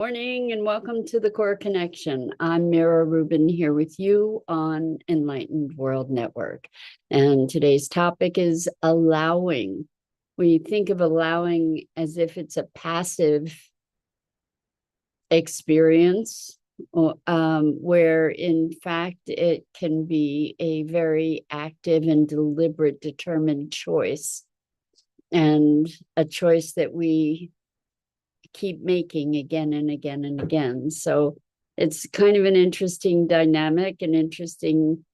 Morning and welcome to the Core Connection. I'm Mira Rubin here with you on Enlightened World Network. And today's topic is allowing. When you think of allowing as if it's a passive experience, where in fact it can be a very active and deliberate, determined choice, and a choice that we keep making again and again and again. So it's kind of an interesting dynamic, an interesting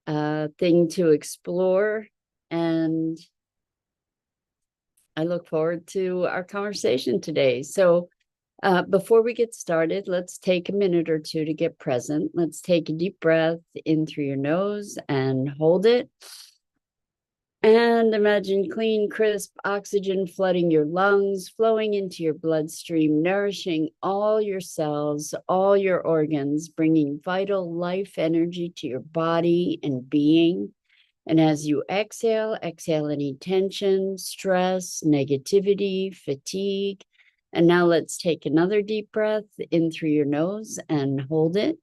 thing to explore. And I look forward to our conversation today. So before we get started, let's take a minute or two to get present. Let's take a deep breath in through your nose and hold it. And imagine clean, crisp oxygen flooding your lungs, flowing into your bloodstream, nourishing all your cells, all your organs, bringing vital life energy to your body and being. And as you exhale, exhale any tension, stress, negativity, fatigue. And now let's take another deep breath in through your nose and hold it.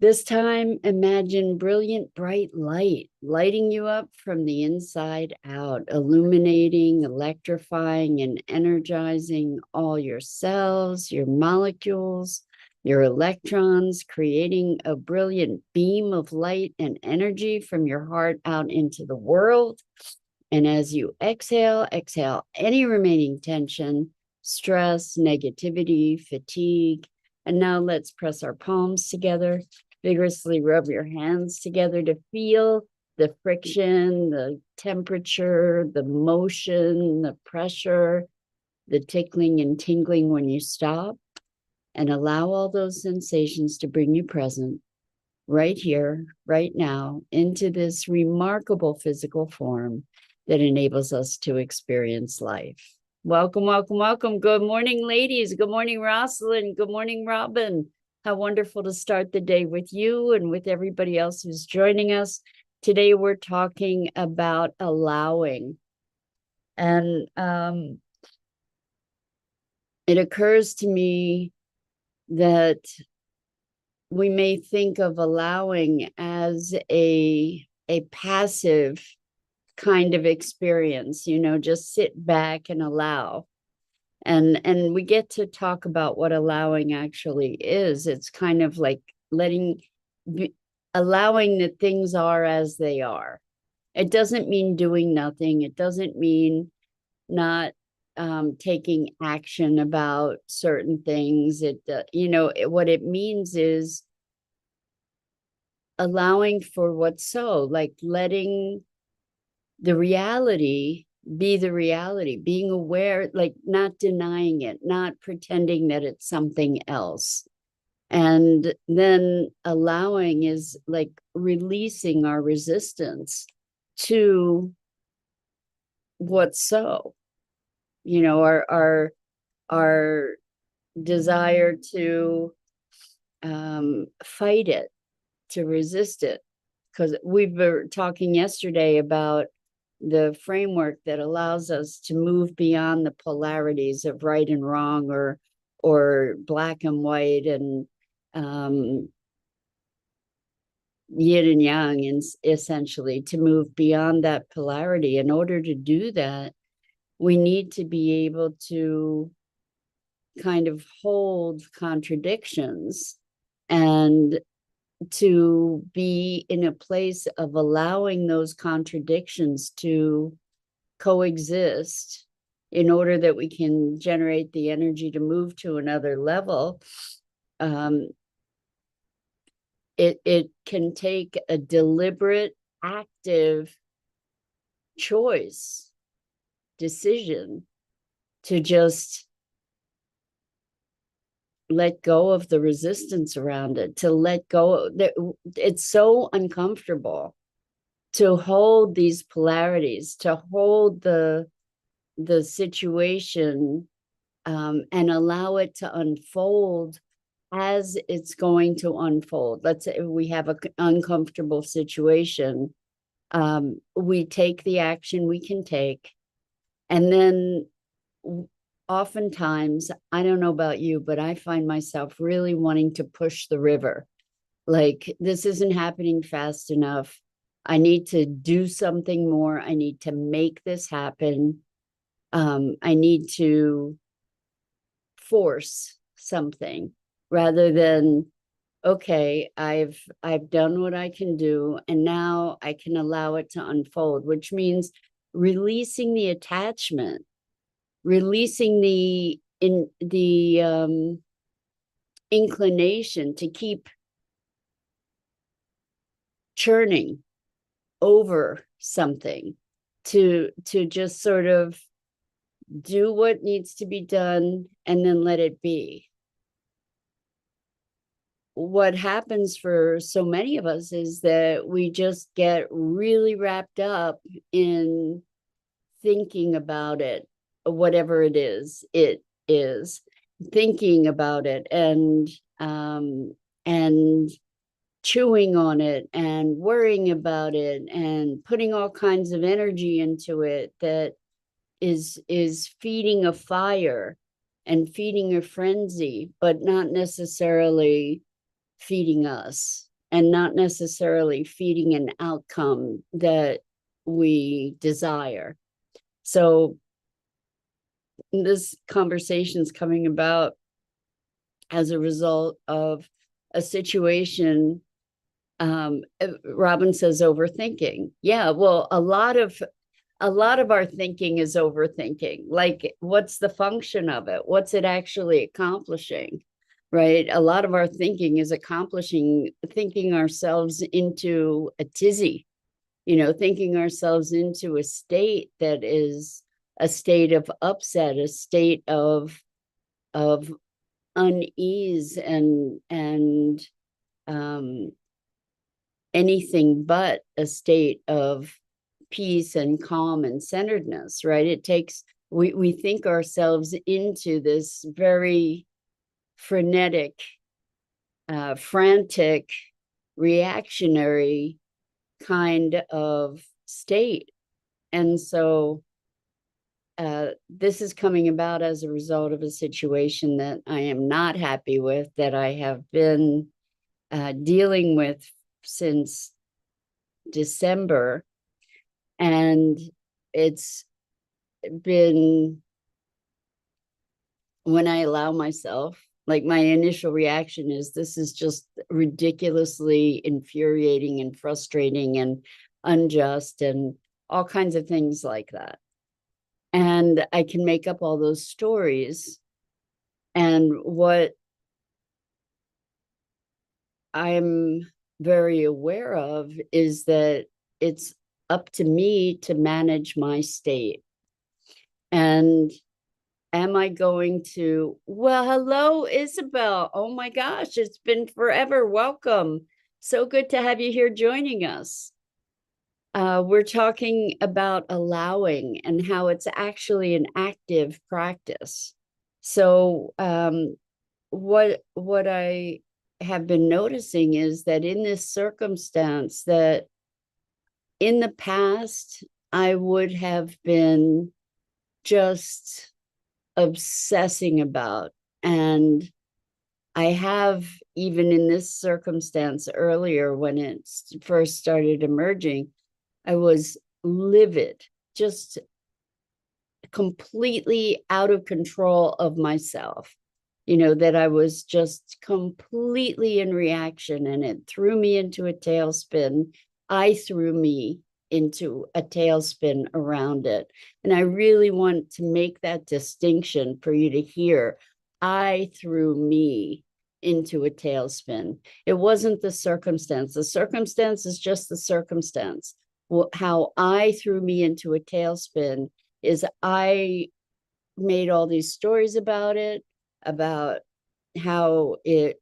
This time, imagine brilliant, bright light lighting you up from the inside out, illuminating, electrifying, and energizing all your cells, your molecules, your electrons, creating a brilliant beam of light and energy from your heart out into the world. And as you exhale, exhale any remaining tension, stress, negativity, fatigue. And now let's press our palms together. Vigorously rub your hands together to feel the friction, the temperature, the motion, the pressure, the tickling and tingling when you stop. And allow all those sensations to bring you present right here, right now, into this remarkable physical form that enables us to experience life. Welcome, welcome, welcome. Good morning, ladies. Good morning, Rosalind. Good morning, Robin. How wonderful to start the day with you and with everybody else who's joining us. Today, we're talking about allowing. And it occurs to me that we may think of allowing as a passive kind of experience, just sit back and allow. And we get to talk about what allowing actually is. It's kind of like allowing that things are as they are. It doesn't mean doing nothing. It doesn't mean not taking action about certain things. What it means is allowing for what's so, like letting the reality be the reality, being aware, like not denying it, not pretending that it's something else. And then allowing is like releasing our resistance to what's so, our desire to fight it, to resist it. Because we were talking yesterday about the framework that allows us to move beyond the polarities of right and wrong, or black and white, and yin and yang, and essentially to move beyond that polarity. In order to do that, we need to be able to kind of hold contradictions and to be in a place of allowing those contradictions to coexist in order that we can generate the energy to move to another level. It can take a deliberate, active choice, decision to just let go of the resistance around it, to let go. It's so uncomfortable to hold these polarities, to hold the situation, and allow it to unfold as it's going to unfold. Let's say we have an uncomfortable situation. We take the action we can take, and then oftentimes, I don't know about you, but I find myself really wanting to push the river. Like, this isn't happening fast enough. I need to do something more. I need to make this happen. I need to force something rather than, okay, I've done what I can do, and now I can allow it to unfold, which means releasing the attachment, releasing the inclination to keep churning over something, to just sort of do what needs to be done and then let it be. What happens for so many of us is that we just get really wrapped up in thinking about it, whatever it is thinking about it, and chewing on it and worrying about it and putting all kinds of energy into it that is feeding a fire and feeding a frenzy, but not necessarily feeding us, and not necessarily feeding an outcome that we desire. So this conversation is coming about as a result of a situation. Robin says overthinking. Yeah, well, a lot of our thinking is overthinking. Like, what's the function of it? What's it actually accomplishing? Right? A lot of our thinking is thinking ourselves into a tizzy, thinking ourselves into a state that is a state of upset, a state of unease, and anything but a state of peace and calm and centeredness, right? It takes, we think ourselves into this very frenetic, frantic, reactionary kind of state. And so this is coming about as a result of a situation that I am not happy with, that I have been dealing with since December. And it's been, when I allow myself, like, my initial reaction is, this is just ridiculously infuriating and frustrating and unjust and all kinds of things like that. And I can make up all those stories. And what I'm very aware of is that it's up to me to manage my state. And am I going to, well, hello, Isabel. Oh my gosh, it's been forever. Welcome. So good to have you here joining us. We're talking about allowing and how it's actually an active practice. So what I have been noticing is that in this circumstance, that in the past, I would have been just obsessing about. And I have, even in this circumstance earlier, when it first started emerging, I was livid, just completely out of control of myself. That I was just completely in reaction, and it threw me into a tailspin. I threw me into a tailspin around it. And I really want to make that distinction for you to hear. I threw me into a tailspin. It wasn't the circumstance. The circumstance is just the circumstance. Well, how I threw me into a tailspin is I made all these stories about it, about how the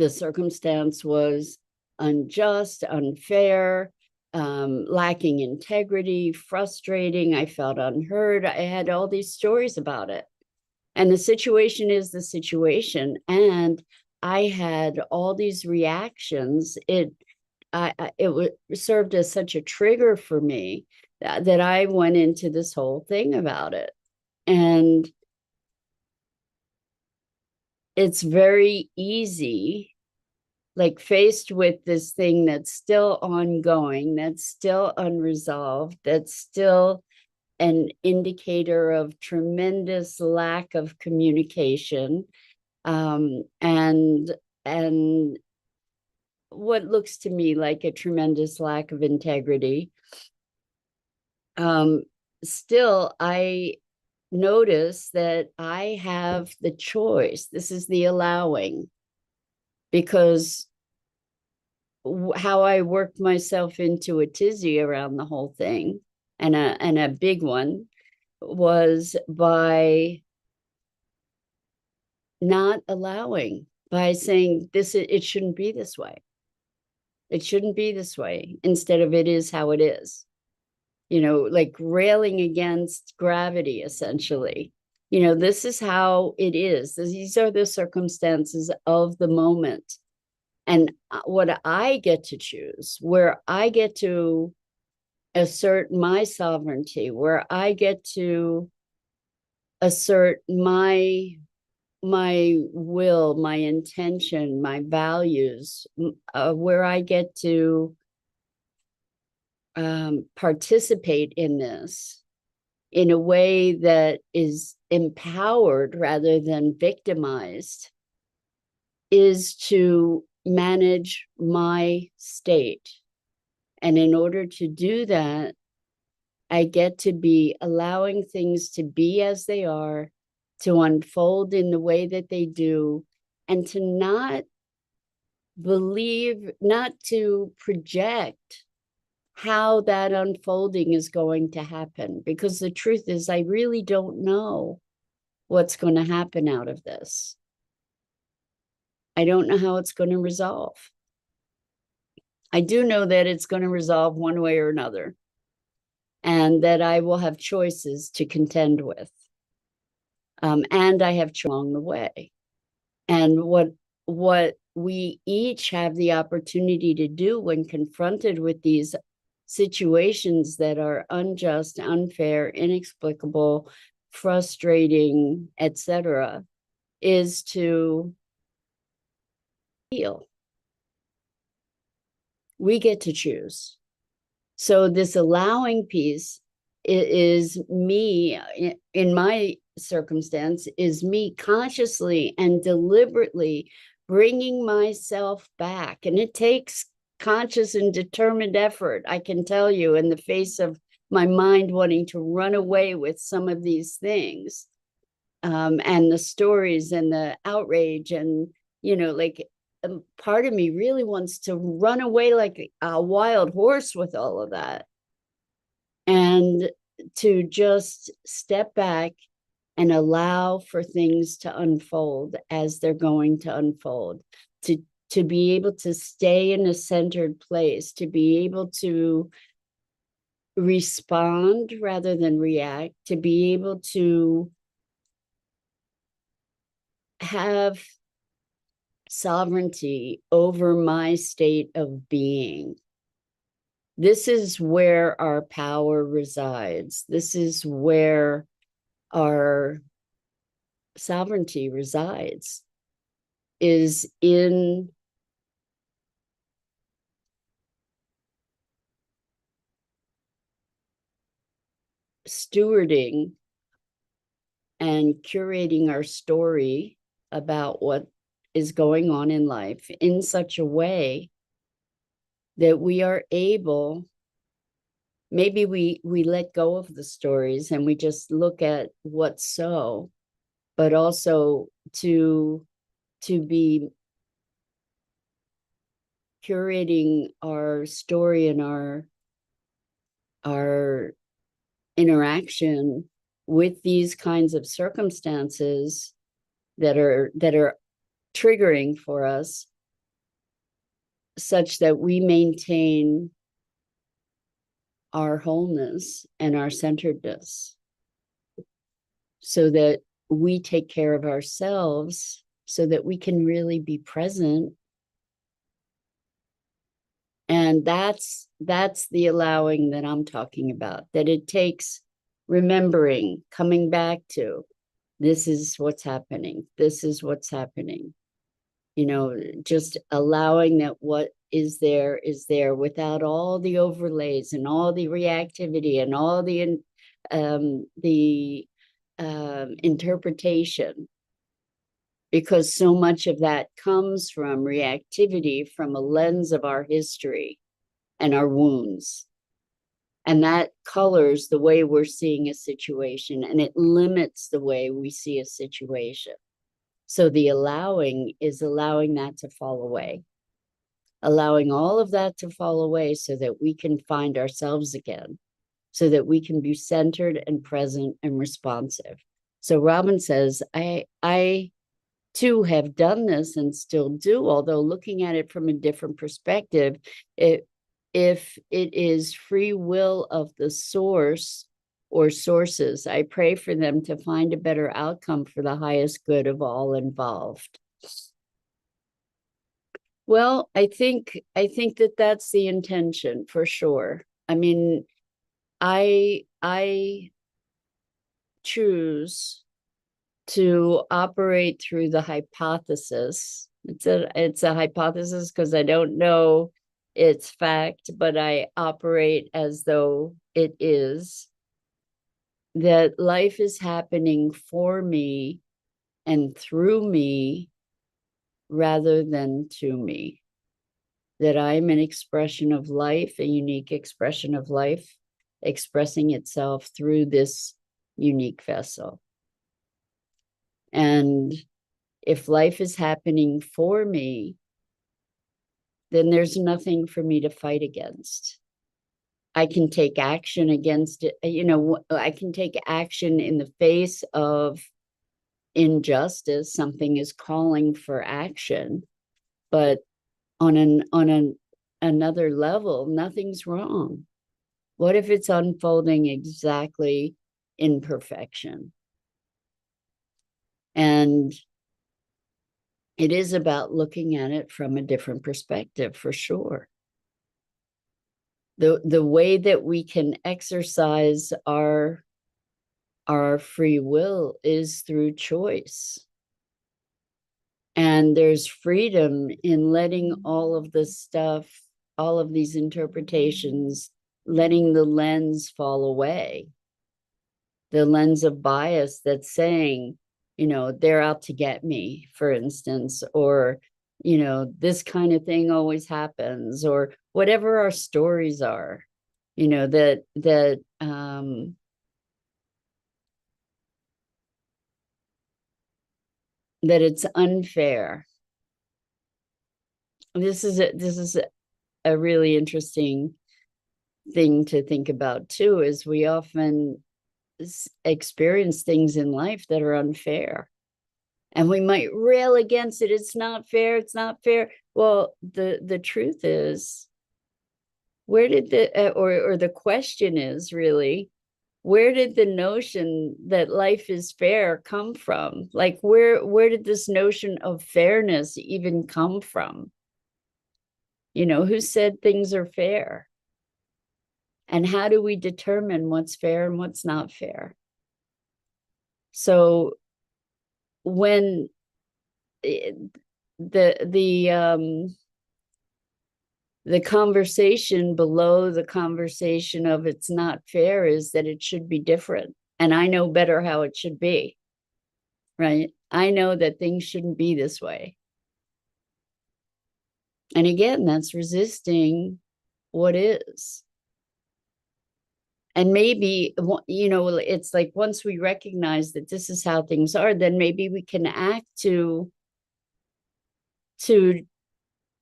circumstance was unjust, unfair, lacking integrity, frustrating. I felt unheard. I had all these stories about it. And the situation is the situation. And I had all these reactions. It served as such a trigger for me that I went into this whole thing about it. And it's very easy, like faced with this thing that's still ongoing, that's still unresolved, that's still an indicator of tremendous lack of communication, and what looks to me like a tremendous lack of integrity. Still, I notice that I have the choice. This is the allowing, because how I worked myself into a tizzy around the whole thing, and a big one, was by not allowing, by saying this, it shouldn't be this way. It shouldn't be this way, instead of it is how it is. Like railing against gravity, essentially. This is how it is. These are the circumstances of the moment. And what I get to choose, where I get to assert my sovereignty, where I get to assert my will, my intention, my values, where I get to participate in this in a way that is empowered rather than victimized, is to manage my state. And in order to do that, I get to be allowing things to be as they are, to unfold in the way that they do, and to not believe, not to project how that unfolding is going to happen. Because the truth is, I really don't know what's going to happen out of this. I don't know how it's going to resolve. I do know that it's going to resolve one way or another, and that I will have choices to contend with. And I have choices along the way. And what we each have the opportunity to do when confronted with these situations that are unjust, unfair, inexplicable, frustrating, etc., is to heal. We get to choose. So this allowing piece is me, in my circumstance, is me consciously and deliberately bringing myself back. And it takes conscious and determined effort, I can tell you, in the face of my mind wanting to run away with some of these things, and the stories and the outrage, and like part of me really wants to run away like a wild horse with all of that, and to just step back and allow for things to unfold as they're going to unfold, to be able to stay in a centered place, to be able to respond rather than react, to be able to have sovereignty over my state of being. This is where our power resides. This is where our sovereignty resides, is in stewarding and curating our story about what is going on in life in such a way that we are able, maybe we let go of the stories and we just look at what's so, but also to be curating our story and our interaction with these kinds of circumstances that are triggering for us, such that we maintain our wholeness and our centeredness, so that we take care of ourselves, so that we can really be present. And that's the allowing that I'm talking about, that it takes remembering, coming back to, This is what's happening. This is what's happening. You know, just allowing that what is there without all the overlays and all the reactivity and all the interpretation, because so much of that comes from reactivity, from a lens of our history and our wounds. And that colors the way we're seeing a situation, and it limits the way we see a situation. So the allowing is allowing that to fall away, allowing all of that to fall away so that we can find ourselves again, so that we can be centered and present and responsive. So Robin says, I too have done this and still do, although looking at it from a different perspective, if it is free will of the source or sources, I pray for them to find a better outcome for the highest good of all involved. Well, I think that that's the intention for sure. I mean, I choose to operate through the hypothesis. It's a hypothesis because I don't know its fact, but I operate as though it is, that life is happening for me and through me rather than to me, that I'm an expression of life, a unique expression of life, expressing itself through this unique vessel. And if life is happening for me, then there's nothing for me to fight against. I can take action against it. You know, I can take action in the face of injustice. Something is calling for action, but on another level, nothing's wrong. What if it's unfolding exactly in perfection? And it is about looking at it from a different perspective, for sure. The way that we can exercise our free will is through choice. And there's freedom in letting all of this stuff, all of these interpretations, letting the lens fall away. The lens of bias that's saying, you know, they're out to get me, for instance, or, you know, this kind of thing always happens, or whatever our stories are, you know, that it's unfair. This is a really interesting thing to think about too, is we often experience things in life that are unfair, and we might rail against it. It's not fair. It's not fair. Well, the truth is, where did or the question is really, where did the notion that life is fair come from? Like, where did this notion of fairness even come from? You know, who said things are fair? And how do we determine what's fair and what's not fair? So when the conversation below the conversation of it's not fair is that it should be different, and I know better how it should be, right? I know that things shouldn't be this way. And again, that's resisting what is. And maybe, you know, it's like once we recognize that this is how things are, then maybe we can act to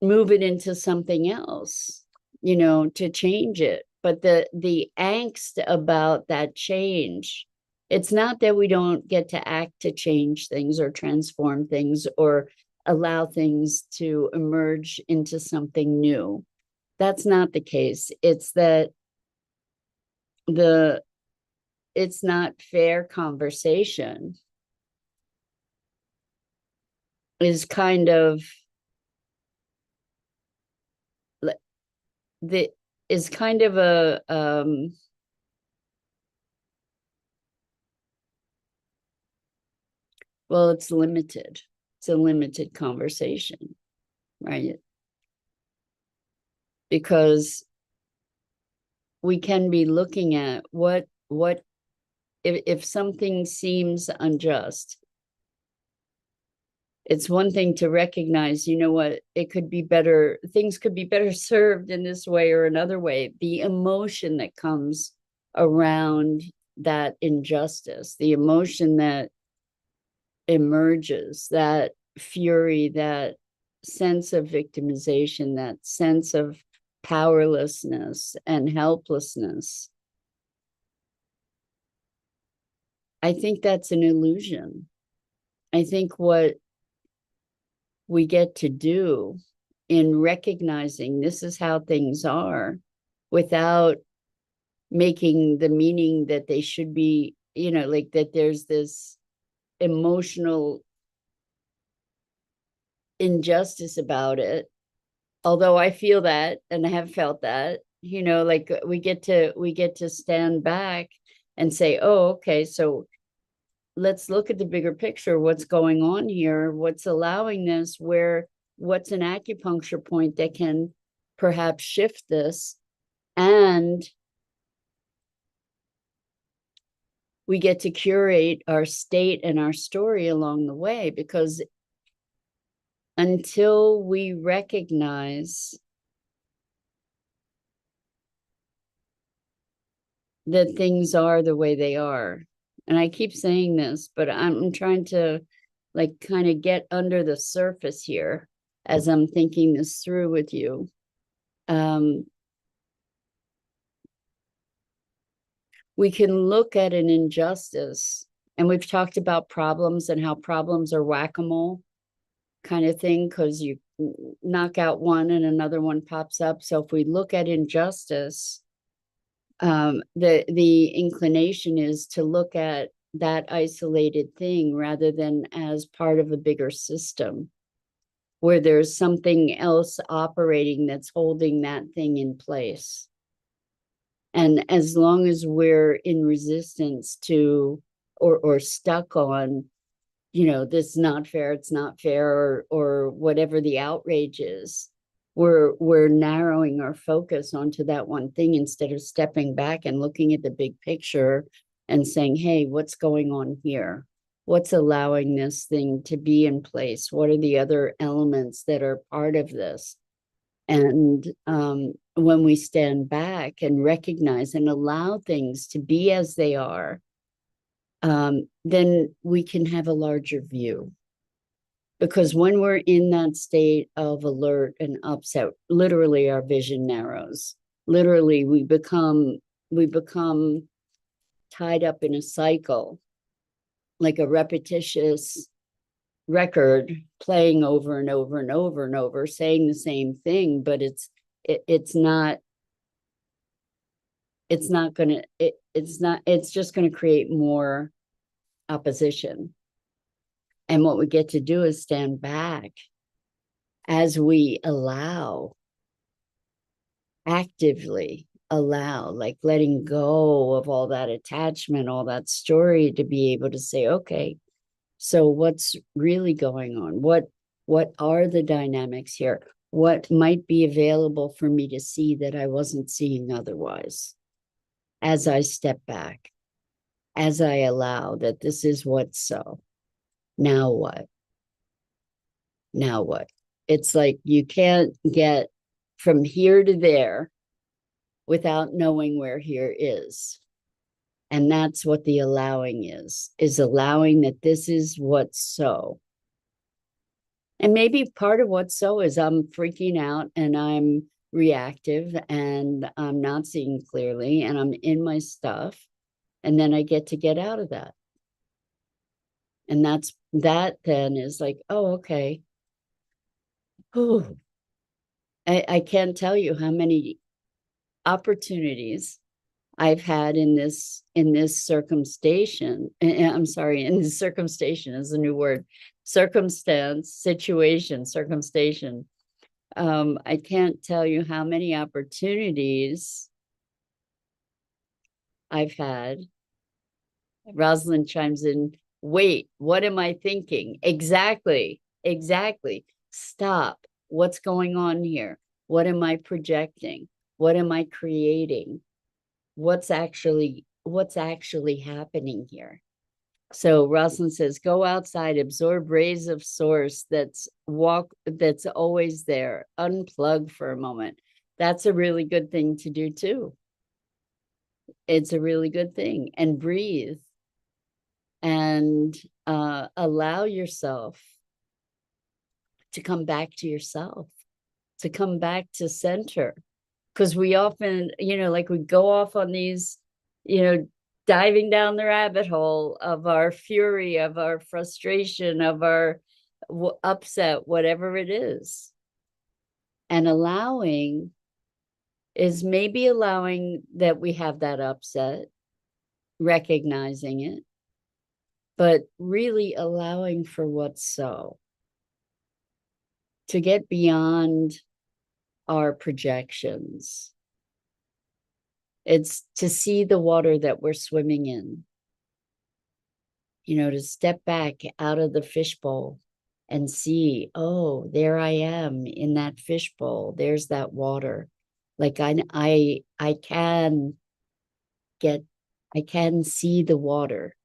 move it into something else, you know, to change it. But the angst about that change, it's not that we don't get to act to change things or transform things or allow things to emerge into something new. That's not the case. It's that it's not fair conversation is kind of the is kind of a Well, it's limited. It's a limited conversation, right? Because we can be looking at what if something seems unjust, it's one thing to recognize, you know what, it could be better, things could be better served in this way or another way. The emotion that comes around that injustice, the emotion that emerges, that fury, that sense of victimization, that sense of powerlessness and helplessness. I think that's an illusion. I think what we get to do in recognizing this is how things are without making the meaning that they should be, you know, like that there's this emotional injustice about it. Although I feel that and I have felt that, you know, like we get to stand back and say, oh, okay, so let's look at the bigger picture. What's going on here? What's allowing this? What's an acupuncture point that can perhaps shift this? And we get to curate our state and our story along the way, because until we recognize that things are the way they are, and I keep saying this, but I'm trying to like kind of get under the surface here as I'm thinking this through with you. We can look at an injustice, and we've talked about problems and how problems are whack-a-mole kind of thing, because you knock out one and another one pops up. So if we look at injustice, the inclination is to look at that isolated thing rather than as part of a bigger system where there's something else operating that's holding that thing in place. And as long as we're in resistance to or stuck on, you know, this is not fair, it's not fair, or whatever the outrage is, we're narrowing our focus onto that one thing instead of stepping back and looking at the big picture and saying, hey, what's going on here? What's allowing this thing to be in place? What are the other elements that are part of this? And when we stand back and recognize and allow things to be as they are, then we can have a larger view. Because when we're in that state of alert and upset, literally our vision narrows. Literally, we become tied up in a cycle, like a repetitious record playing over and over and over and over, saying the same thing, but it's just going to create more opposition. And what we get to do is stand back as we actively allow, like letting go of all that attachment, all that story, to be able to say, okay, so what's really going on? What are the dynamics here? What might be available for me to see that I wasn't seeing otherwise? As I step back, as I allow that this is what's so. Now what? Now what? It's like you can't get from here to there without knowing where here is. And that's what the allowing is allowing that this is what's so. And maybe part of what's so is I'm freaking out and I'm reactive and I'm not seeing clearly and I'm in my stuff. And then I get to get out of that. And that then is like, oh, okay. Oh, I can't tell you how many opportunities I've had in this circumstation. I'm sorry, in this circumstation is a new word. Circumstance, situation, circumstation. I can't tell you how many opportunities I've had. Rosalind chimes in Wait, what am I thinking? Exactly. Stop. What's going on here? What am I projecting? What am I creating? What's actually happening here? So Rosalind says, go outside, absorb rays of source that's always there. Unplug for a moment. That's a really good thing to do too. It's a really good thing. And breathe and allow yourself to come back to yourself, to come back to center. Because we often, like we go off on these, diving down the rabbit hole of our fury, of our frustration, of our upset, whatever it is. And allowing is maybe allowing that we have that upset, recognizing it, but really allowing for what's so. To get beyond our projections. It's to see the water that we're swimming in, to step back out of the fishbowl and see, oh, there I am in that fishbowl. There's that water. Like I can see the water.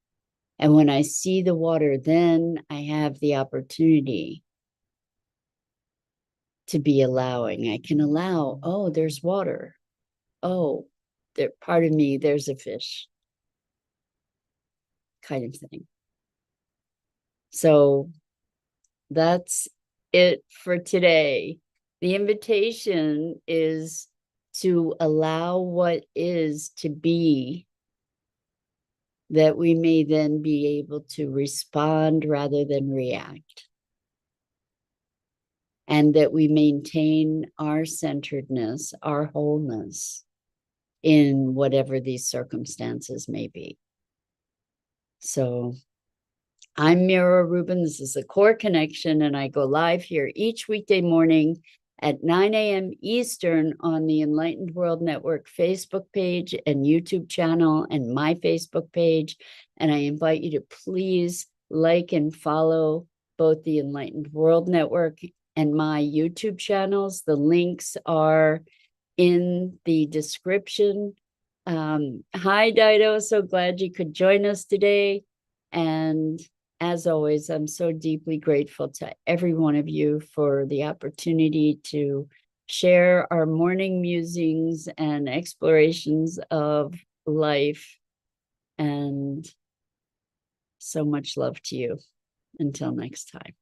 And when I see the water, then I have the opportunity to be allowing. I can allow, oh, there's water. Oh, part of me, there's a fish, kind of thing. So that's it for today. The invitation is to allow what is to be, that we may then be able to respond rather than react. And that we maintain our centeredness, our wholeness in whatever these circumstances may be. So I'm Mira Rubin. This is the Core Connection, and I go live here each weekday morning at 9 a.m. Eastern on the Enlightened World Network Facebook page and YouTube channel and my Facebook page. And I invite you to please like and follow both the Enlightened World Network and my YouTube channels. The links are in the description. Hi, Dido. So glad you could join us today. And as always, I'm so deeply grateful to every one of you for the opportunity to share our morning musings and explorations of life. And so much love to you. Until next time.